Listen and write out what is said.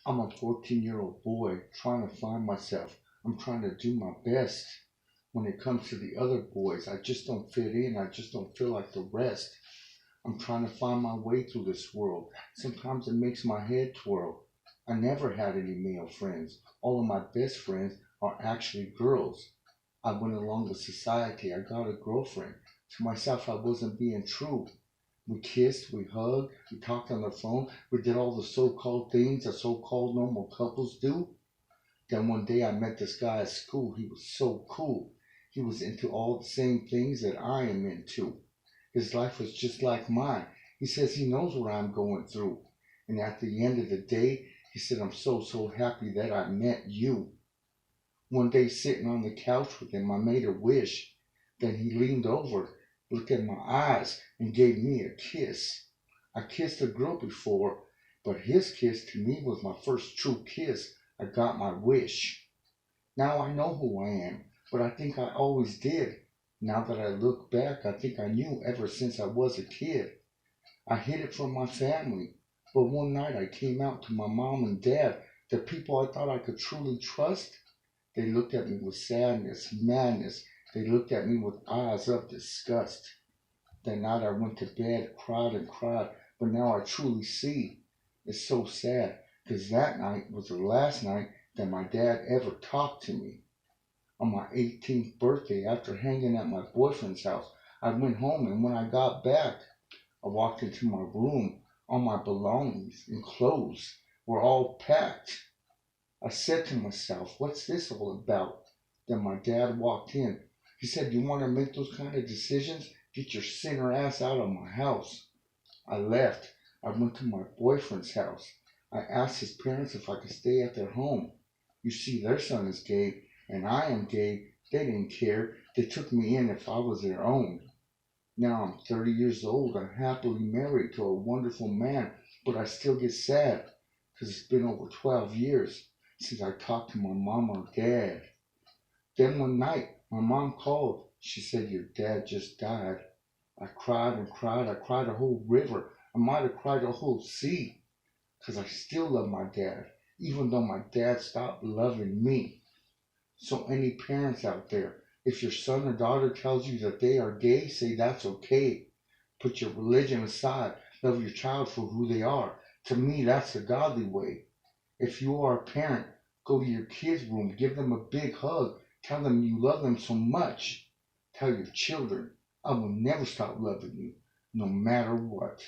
I'm a 14-year-old boy trying to find myself. I'm trying to do my best. When it comes to the other boys, I just don't fit in. I just don't feel like the rest. I'm trying to find my way through this world. Sometimes it makes my head twirl. I never had any male friends. All of my best friends are actually girls. I went along with society. I got a girlfriend. To myself, I wasn't being true. We kissed, we hugged, we talked on the phone, we did all the so-called things that so-called normal couples do. Then one day I met this guy at school. He was so cool. He was into all the same things that I am into. His life was just like mine. He says he knows what I'm going through. And at the end of the day, he said, I'm so happy that I met you. One day sitting on the couch with him, I made a wish. Then he leaned over, looked at my eyes, and gave me a kiss. I kissed a girl before, but his kiss to me was my first true kiss. I got my wish. Now I know who I am, but I think I always did. Now that I look back, I think I knew ever since I was a kid. I hid it from my family, but one night I came out to my mom and dad, the people I thought I could truly trust. They looked at me with sadness, madness. They looked at me with eyes of disgust. That night I went to bed, cried and cried, but now I truly see. It's so sad, because that night was the last night that my dad ever talked to me. On my 18th birthday, after hanging at my boyfriend's house, I went home, and when I got back, I walked into my room. All my belongings and clothes were all packed. I said to myself, what's this all about? Then my dad walked in. He said, you want to make those kind of decisions? Get your sinner ass out of my house. I left. I went to my boyfriend's house. I asked his parents if I could stay at their home. You see, their son is gay, and I am gay. They didn't care. They took me in if I was their own. Now I'm 30 years old. I'm happily married to a wonderful man, but I still get sad because it's been over 12 years since I talked to my mom or dad. Then one night, my mom called. She said, your dad just died. I cried and cried. I cried a whole river. I might have cried a whole sea because I still love my dad, even though my dad stopped loving me. So any parents out there, if your son or daughter tells you that they are gay, say that's okay. Put your religion aside. Love your child for who they are. To me, that's the godly way. If you are a parent, go to your kids' room, give them a big hug, tell them you love them so much. Tell your children, I will never stop loving you, no matter what.